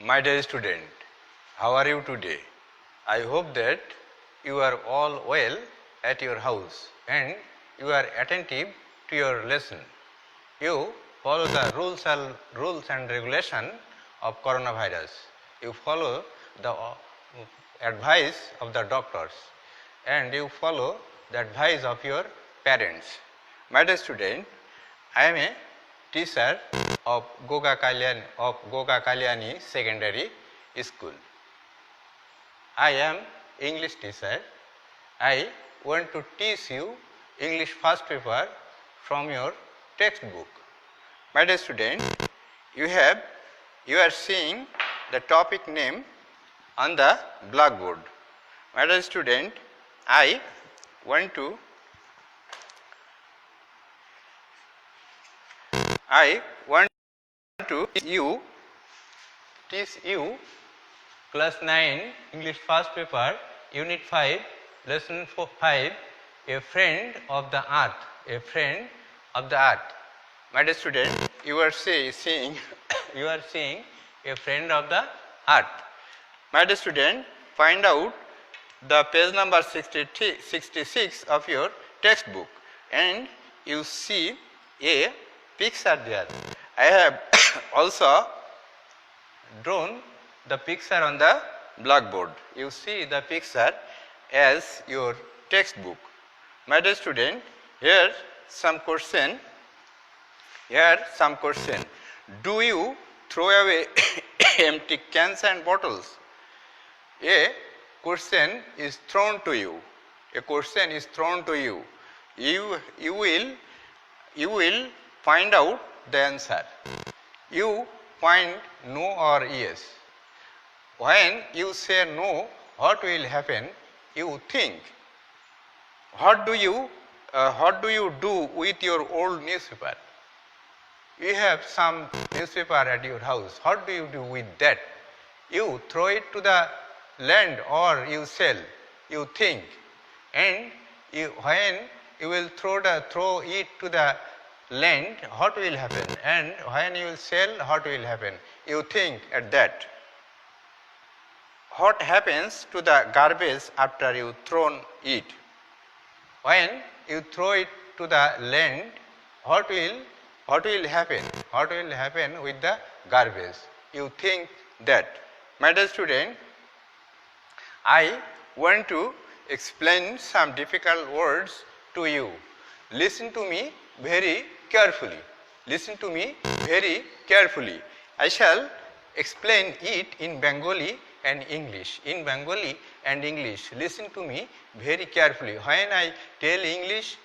My dear student, how are you today? I hope that you are all well at your house and you are attentive to your lesson. You follow the rules and regulation of coronavirus. You follow the advice of the doctors and you follow the advice of your parents. My dear student, I am a teacher of Goga Kalyani Secondary School. I am English teacher. I want to teach you English first paper from your textbook. My dear student, you are seeing the topic name on the blackboard. My dear student, I want to teach you class 9 English first paper unit 5 lesson 5 a friend of the earth, a friend of the earth. My dear student, you are seeing a friend of the earth. My dear student, find out the page number 66 of your textbook and you see a picture there. I have also drawn the picture on the blackboard. You see the picture as your textbook. My dear student, here some question. Do you throw away empty cans and bottles? A question is thrown to you. You will find out the answer. You find no or yes. When you say no, what will happen? You think. What do you do with your old newspaper? You have some newspaper at your house. What do you do with that? You throw it to the land or you sell. You think. And when you will throw it to the land, what will happen? And when you will sell, what will happen? You think at that. What happens to the garbage after you thrown it? When you throw it to the land, what will happen? What will happen with the garbage? You think that. My dear student, I want to explain some difficult words to you. Listen to me very carefully. I shall explain it in Bengali and English. Listen to me very carefully. When I tell English,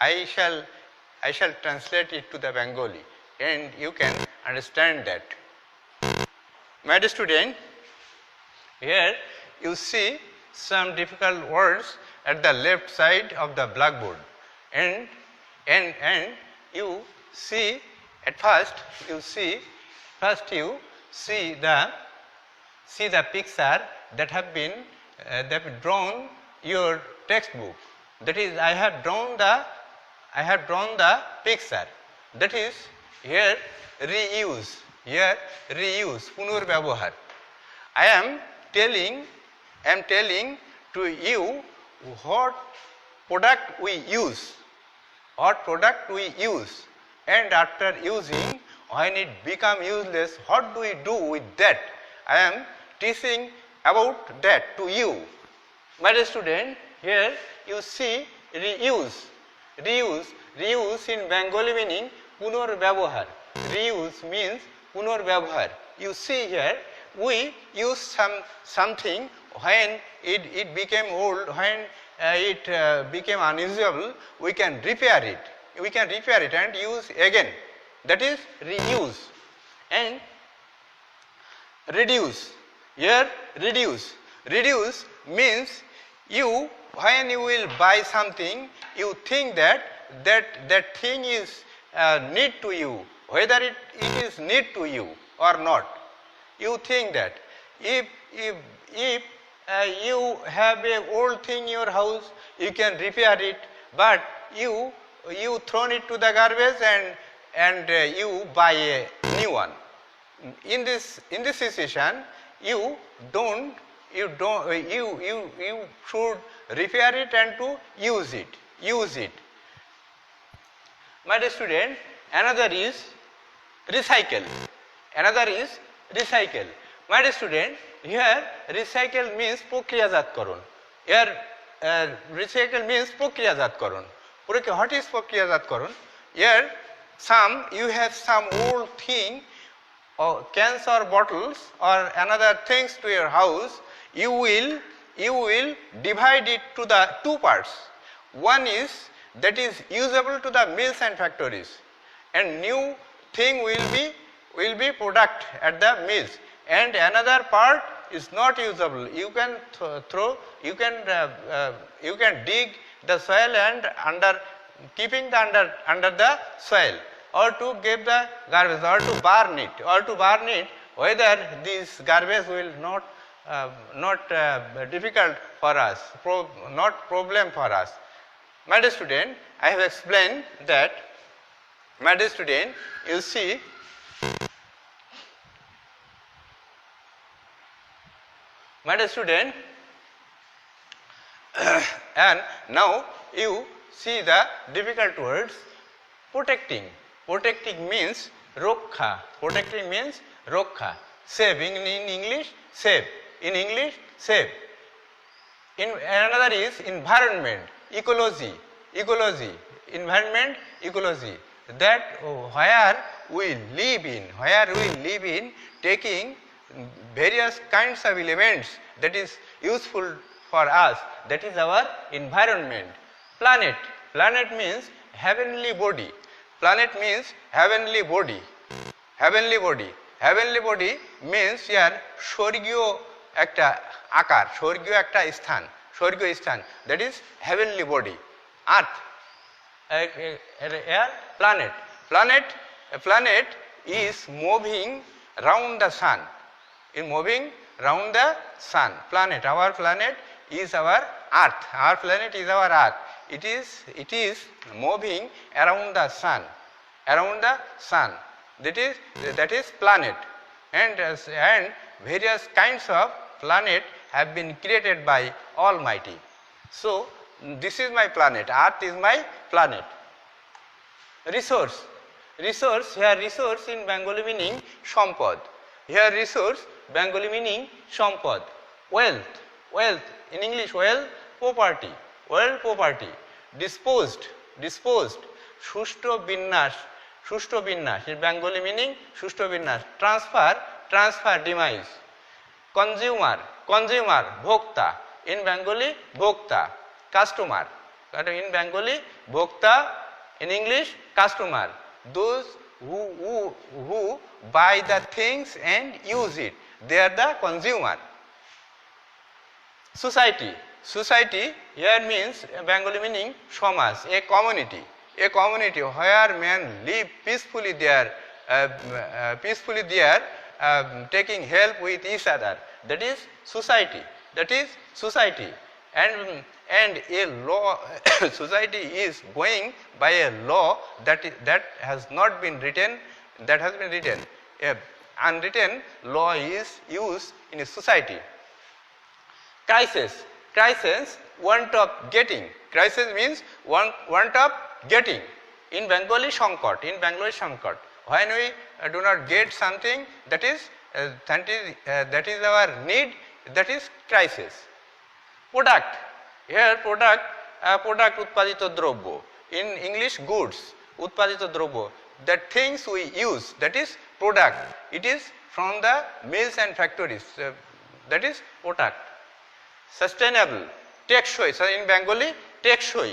I shall translate it to the Bengali. and you can understand that. My dear student, here you see some difficult words at the left side of the blackboard, and you see at first you see the picture that have been drawn your textbook. That is, I have drawn the picture. That is, here reuse, punor ব্যবহার. I am telling to you what product we use, and after using, when it become useless, what do we do with that? I am teaching about that to you. My dear student, here you see reuse in Bengali meaning punor ব্যবহার. Reuse means punor ব্যবহার. You see here, we use something when it became old, when it became unusable, we can repair it. And use again. That is reuse. And reduce. Here reduce means when you will buy something, you think that thing is need to you, whether it is need to you or not. You think that if you have a old thing in your house, you can repair it, but you thrown it to the garbage and you buy a new one. In this situation, you should repair it and to use it. My dear student, another is recycle. My dear student, here recycle means প্রক্রিয়াজাতকরণ. Here recycle means প্রক্রিয়াজাতকরণ. What is প্রক্রিয়াজাতকরণ? Here you have some old thing, or cans or bottles or another things to your house. You will divide it to the two parts. One is that is usable to the mills and factories, and new thing will be product at the mills, and another part is not usable. You can you can dig the soil and keeping under the soil, or to give the garbage, or to burn it, whether this garbage will not difficult for us, not problem for us. My dear student, I have explained that. My dear student, you see, my dear student, and now you see the difficult words. Protecting means রক্ষা. Protecting means রক্ষা. Saving in English, save. In English, save. In another is environment, ecology. Environment, ecology. That where we live in, taking various kinds of elements that is useful for us. That is our environment. Planet means heavenly body. Heavenly body means here স্বর্গীয় একটা আকার, স্বর্গীয় একটা স্থান, that is heavenly body. Earth, planet is moving round the sun. Planet, our planet is our earth. It is moving around the sun. That is planet, and various kinds of planet have been created by Almighty. So this is my planet. Earth is my planet. Resource. Here resource in Bengali meaning সম্পদ. Here resource Bengali meaning সম্পদ. Wealth in English, property. Disposed সুষ্ঠু বিন্যাস in Bengali meaning সুষ্ঠু বিন্যাস. Transfer demise. Consumer ভোক্তা in Bengali ভোক্তা. Customer in Bengali ভোক্তা, in English customer. who buy the things and use it. They are the consumer. Society. Society here means Bengali meaning Shomas, a community where men live peacefully there, taking help with each other. That is society. That is society. And a law society is going by a law that has not been written, that has been written. A unwritten law is used in a society. Crisis. Crisis, want of getting. Crisis means want of getting. In Bengali, Shankot. In Bengali, Shankot. When we do not get something, that is our need, that is crisis. Product. Here product utpadito drobbo. In English, goods. Utpadito drobbo. The things we use, that is product. It is from the mills and factories. That is product. Sustainable, টেকসই, so in Bengali, টেকসই.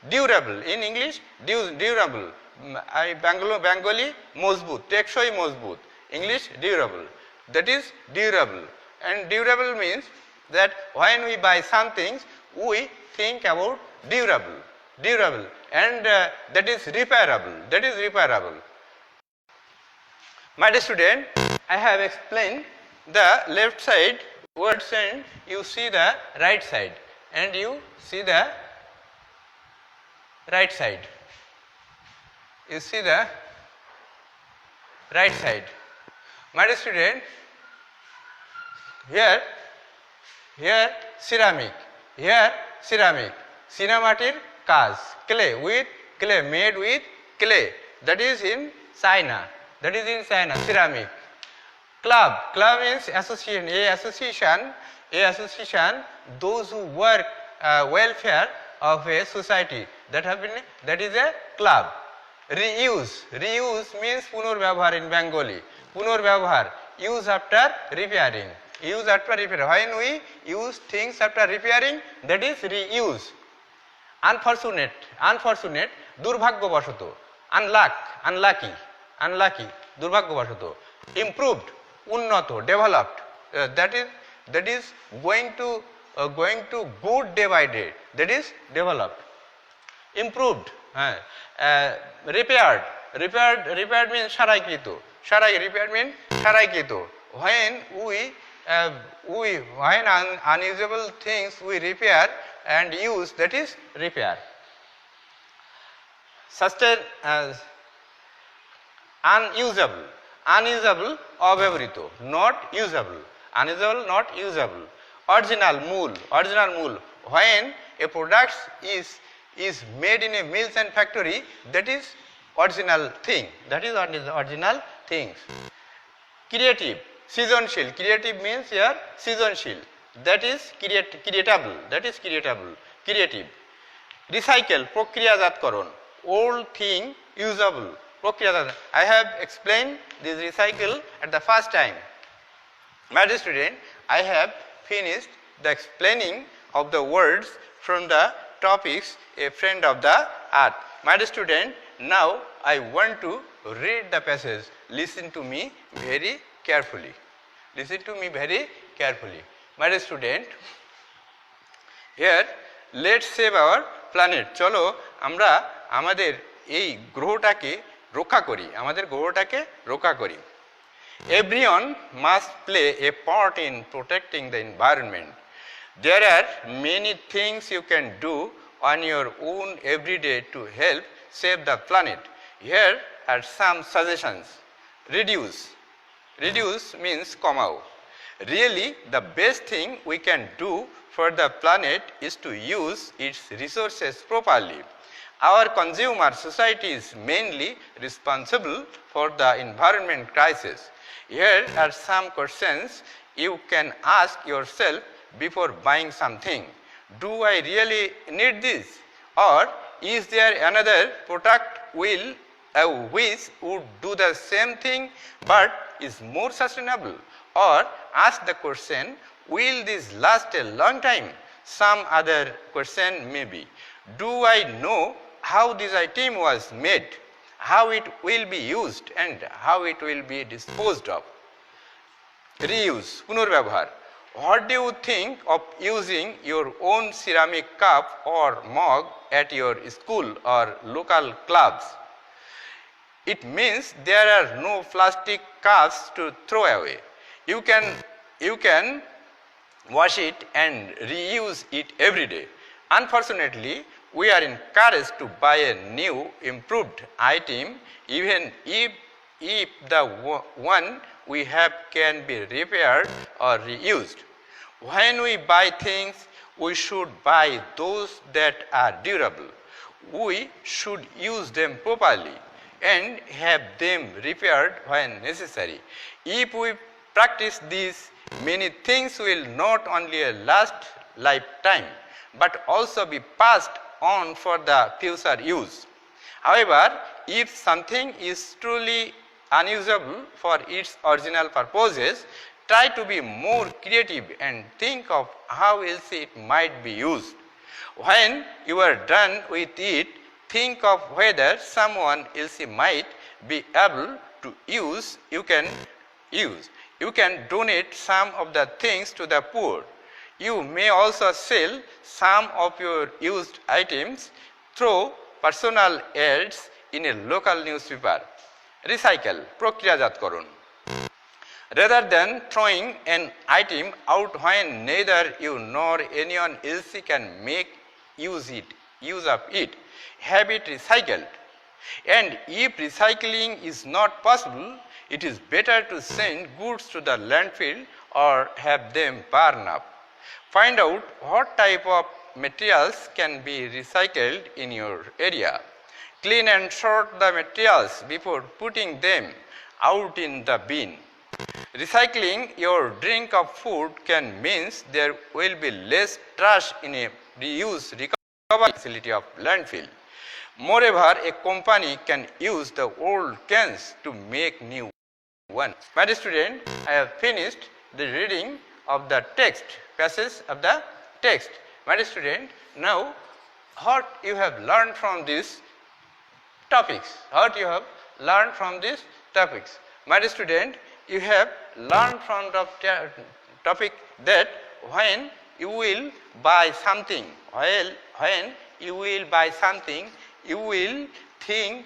Durable, in English, durable. Bengali, মজবুত, টেকসই মজবুত. English, durable. That is durable. And durable means that when we buy something, we think about durable, and that is repairable. That is repairable. My dear student, I have explained the left side words and you see the right side, and you see the right side. You see the right side. My dear student, here ceramic, cinematic কাজ, clay made with clay, that is in China, ceramic. Club means association, a association, those who work welfare of a society, that is a club. Reuse means পুনর্ব্যবহার in Bengali. পুনর্ব্যবহার, use after repairing. When we use things after repairing, that is reuse. Unfortunate, দুর্ভাগ্যবশত. Unlucky, দুর্ভাগ্যবশত. Improved, উন্নত, developed, that is going to good day by day, that is developed. Improved, repaired means সারাইকৃত. Repair means সারাইকৃত. When unusable things we repair and use, that is repair. Sustain unusable, অব্যবহৃত, not usable. Unusable, not usable. Original, মূল. When a product is made in a mills and factory, that is original thing. Original things. Creative, সৃজনশীল. Creative means here সৃজনশীল. That is creatable. Creative. Recycle, প্রক্রিয়াজাতকরণ. Old thing, usable. I have explained this recycle at the first time. My dear student, I have finished the explaining of the words from the topics A Friend of the Earth. My dear student, now I want to read the passage. Listen to me very carefully. My dear student, here let's save our planet. চলো আমরা আমাদের এই গ্রহটাকে রক্ষা করি. Everyone must play a part in protecting the environment. There are many things you can do on your own every day to help save the planet. Here are some suggestions. Reduce means কমাও. Really, the best thing we can do for the planet is to use its resources properly. Our consumer society is mainly responsible for the environment crisis. Here are some questions you can ask yourself before buying something. Do I really need this? Or is there another product which would do the same thing but is more sustainable? Or ask the question, will this last a long time? Some other question may be, do I know how this item was made? how it will be used and how it will be disposed of. Reuse, পুনর্ব্যবহার. What do you think of using your own ceramic cup or mug at your school or local clubs? It means there are no plastic cups to throw away. You can wash it and reuse it every day. Unfortunately, we are encouraged to buy a new improved item even if the one we have can be repaired or reused. When we buy things, we should buy those that are durable. We should use them properly and have them repaired when necessary. If we practice this, many things will not only last lifetime but also be passed on for the future use. However, if something is truly unusable for its original purposes, try to be more creative and think of how else it might be used. When you are done with it, think of whether someone else might be able to use. You can donate some of the things to the poor. You may also sell some of your used items through personal ads in a local newspaper. Recycle, প্রক্রিয়াজাতকরণ. Rather than throwing an item out when neither you nor anyone else can make use of it, have it recycled. And if recycling is not possible, it is better to send goods to the landfill or have them burned up. Find out what type of materials can be recycled in your area. Clean and sort the materials before putting them out in the bin. Recycling your drink of food can mean there will be less trash in a reuse recovery facility of landfill. Moreover, a company can use the old cans to make new ones. My dear student, I have finished the reading of the text, passage of the text. My dear student, now what you have learned from these topics? What you have learned from these topics? My dear student, you have learned from the topic that when you will buy something, you will think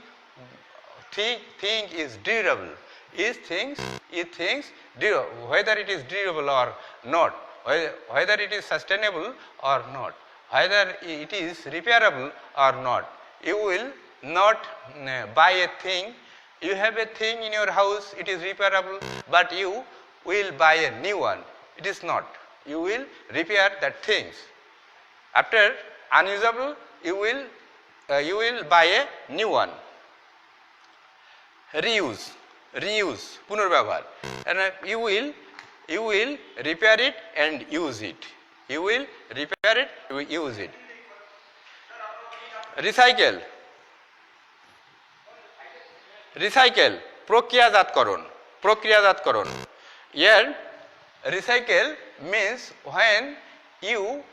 is durable. Whether it is durable or not, whether it is sustainable or not, whether it is repairable or not. You will not buy a thing. You have a thing in your house, it is repairable, but you will buy a new one. It is not. You will repair that things. After unusable, you will buy a new one. Reuse, পুনর্ব্যবহার. And you will repair it and use it. You will repair it, you will use it. Recycle, প্রক্রিয়াজাতকরণ. Here, recycle means when you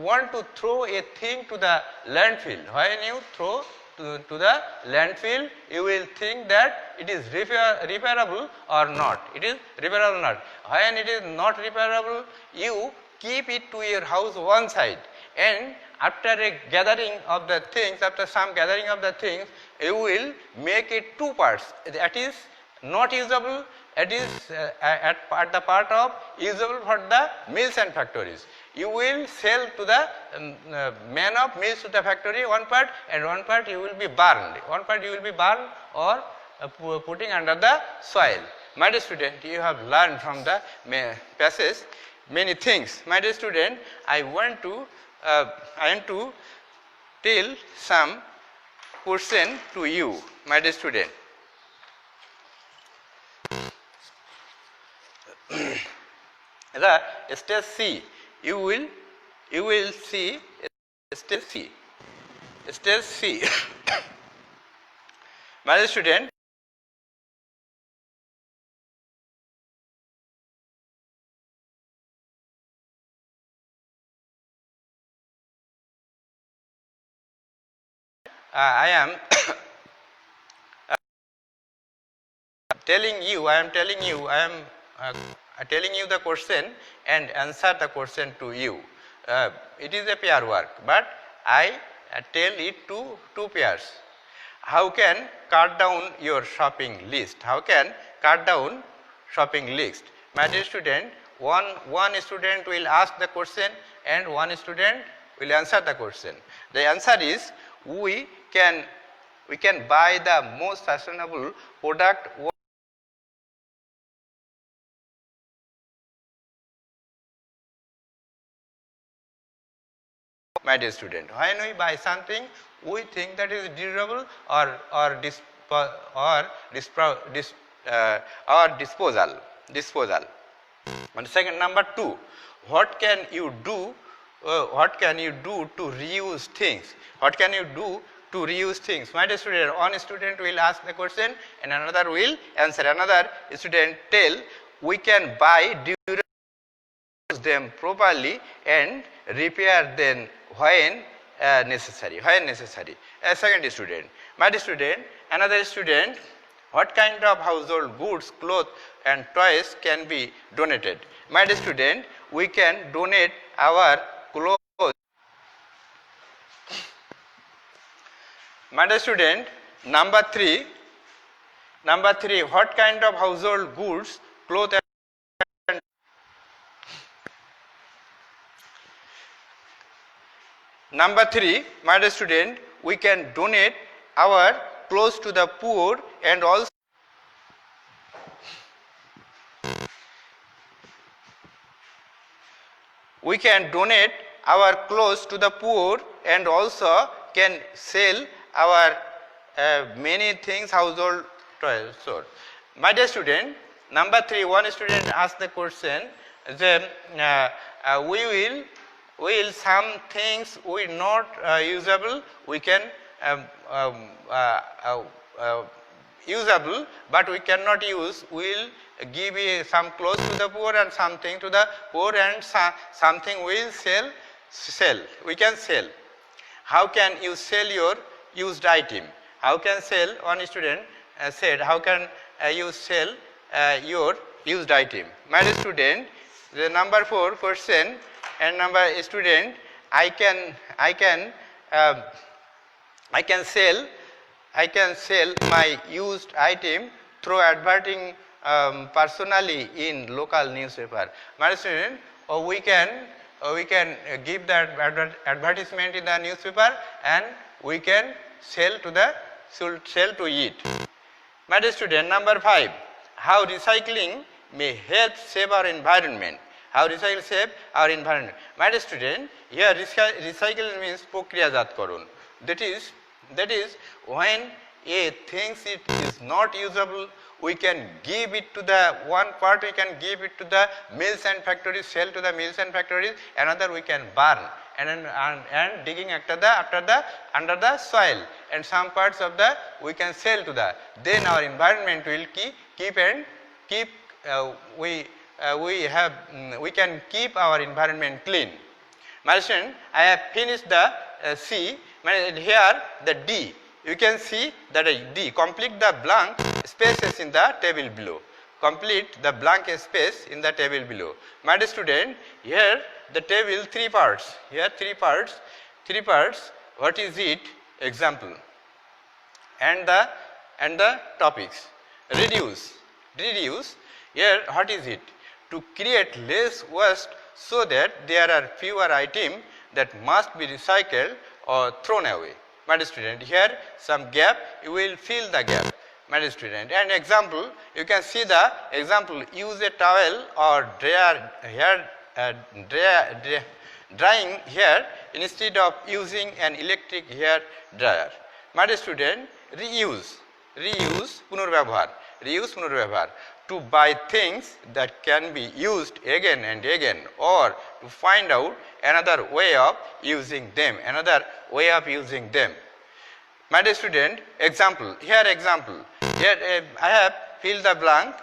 want to throw a thing to the landfill. When you throw to the landfill, you will think that it is repairable or not. It is repairable or not. When it is not repairable, you keep it to your house one side, and after a gathering of the things, after some gathering of the things, you will make it two parts. That is not usable, it is at the part of usable for the mills and factories. You will sell to the man of mills to the factory one part, and one part you will be burned. One part you will be burned or putting under the soil. My dear student, you have learned from the passage many things. My dear student, I want to tell some question to you, my dear student. The stage C, you will see stage C. Stage C. My dear student, I am telling you, I am telling you the question and answer the question to you. It is a pair work, but I tell it to two pairs. How can cut down your shopping list? How can cut down shopping list? My dear student, one student will ask the question and one student will answer the question. The answer is we can buy the most sustainable product. My dear student, when we buy something, we think that is durable or disposal. And second, number 2, what can you do? What can you do to reuse things? What can you do to reuse things? My dear student, one student will ask the question and another will answer. Another student tell we can buy durable, use them properly and repair them when necessary. Second student, my dear student, another student, what kind of household goods, clothes and toys can be donated? My dear student, we can donate our clothes. My dear student, number 3, what kind of household goods, clothes and number 3, my dear student, we can donate our clothes to the poor and also we can donate our clothes to the poor and also can sell our many things, household toys. So, my dear student, number 3, one student asked the question, then we will some things we not usable, we can usable, but we cannot use, we will give some clothes to the poor and something to the poor and something we will sell, we can sell. How can you sell your used item? How can sell, one student said, how can you sell your used item? My dear student, the number 4 question and number student, I can sell my used item through advertising personally in local newspaper. My student, we can give that advertisement in the newspaper and we can sell to it. My dear student, number 5, how recycling may help save our environment. How recycle save our environment. My dear student, here recycle means prokriyajatkaron. That is when a thing is not usable, we can give it to the one part, we can give it to the mills and factories, sell to the mills and factories, another we can burn and digging under the soil, and some parts of the we can sell to the, then our environment will keep we can keep our environment clean. My student, I have finished the C. Here the D. You can see that D. Complete the blank spaces in the table below. Complete the blank space in the table below. My dear student, here the table 3 parts. Here 3 parts. What is it? Example. And the topics. Reduce. Here what is it? To create less waste so that there are fewer items that must be recycled or thrown away. My dear student, here some gap, you will fill the gap. My dear student, and example, you can see the example, use a towel or drying hair instead of using an electric hair dryer. My dear student, reuse, punorbhyabhar. To buy things that can be used again and again, or to find out another way of using them, My dear student, example, here I have filled the blank,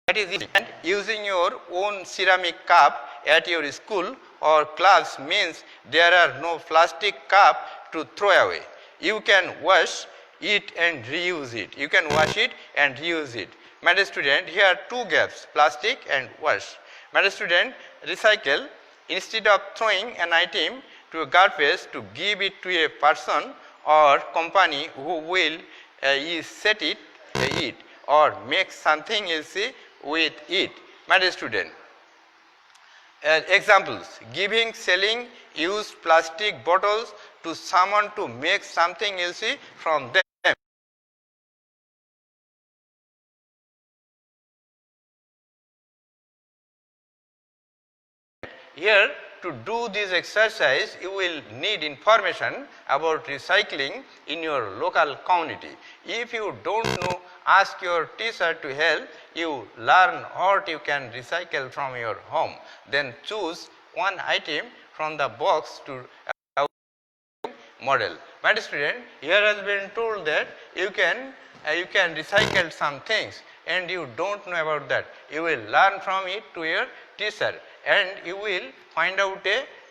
that is it. And using your own ceramic cup at your school or class means there are no plastic cup to throw away. You can wash it and reuse it. My dear student, here are two gaps, plastic and waste. My dear student, recycle, instead of throwing an item to a garbage, to give it to a person or company who will set it, eat or make something else with it. My dear student, examples, giving, selling used plastic bottles to someone to make something else from them. Here, to do this exercise, you will need information about recycling in your local community. If you don't know, ask your teacher to help you learn what you can recycle from your home. Then choose one item from the box to model. My dear student, here has been told that you can recycle some things and you don't know about that. You will learn from it to your teacher and you will find out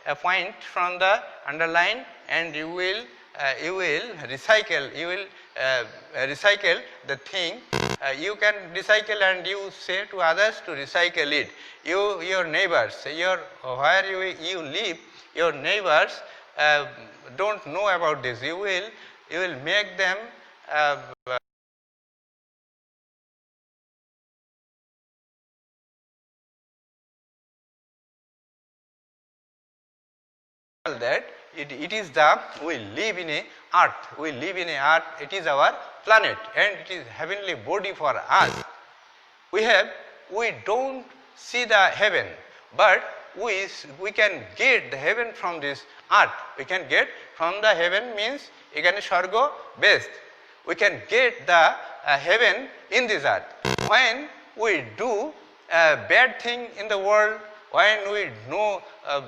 a point from the underline and you will recycle the thing. You can recycle and you say to others to recycle it. Your neighbors, where you live, your neighbors don't know about this. You will make them that it is we live in a earth, it is our planet and it is heavenly body for us. We don't see the heaven, but we can get the heaven from this earth. We can get from the heaven means ekhane swargo best. We can get the heaven in this earth. When we do a bad thing in the world, when we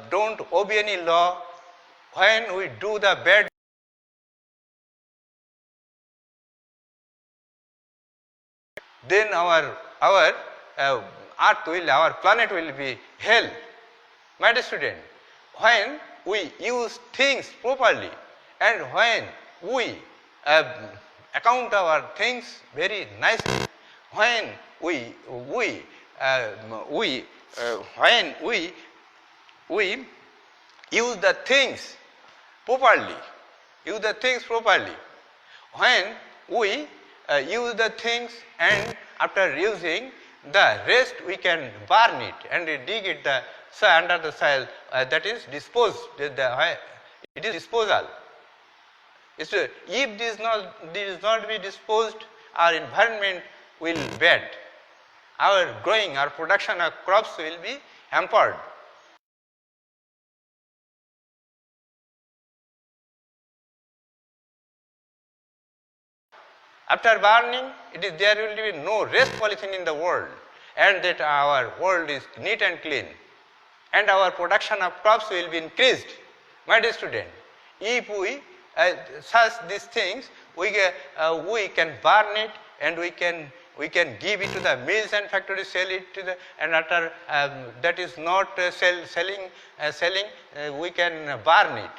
don't obey any law, when we do the bad, then our planet will be hell. My dear student, when we use things properly and when we account our things very nicely, when we use the things properly, when we use the things and after using the rest we can burn it and dig it under the soil, that is disposed, it is disposal. If this is not be disposed, our environment will bad. Our growing, our production of crops will be hampered. After burning, there will be no waste polythene in the world and that our world is neat and clean and our production of crops will be increased. My dear student, if we search these things, we can burn it and we can give it to the mills and factories, sell it to the, and after that is not selling, we can burn it.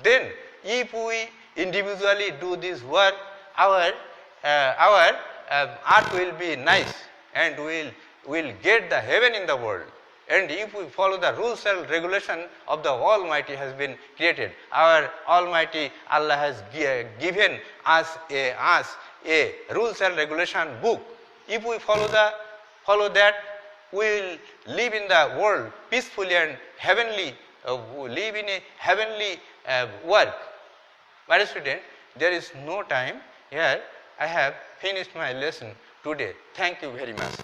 Then if we individually do this work, our earth will be nice and we'll get the heaven in the world. And if we follow the rules and regulation of the Almighty has been created, our Almighty Allah has given us a rules and regulation book. If we follow that, we will live in the world peacefully and heavenly, live in a heavenly work. My dear student, there is no time here. I have finished my lesson today. Thank you very much.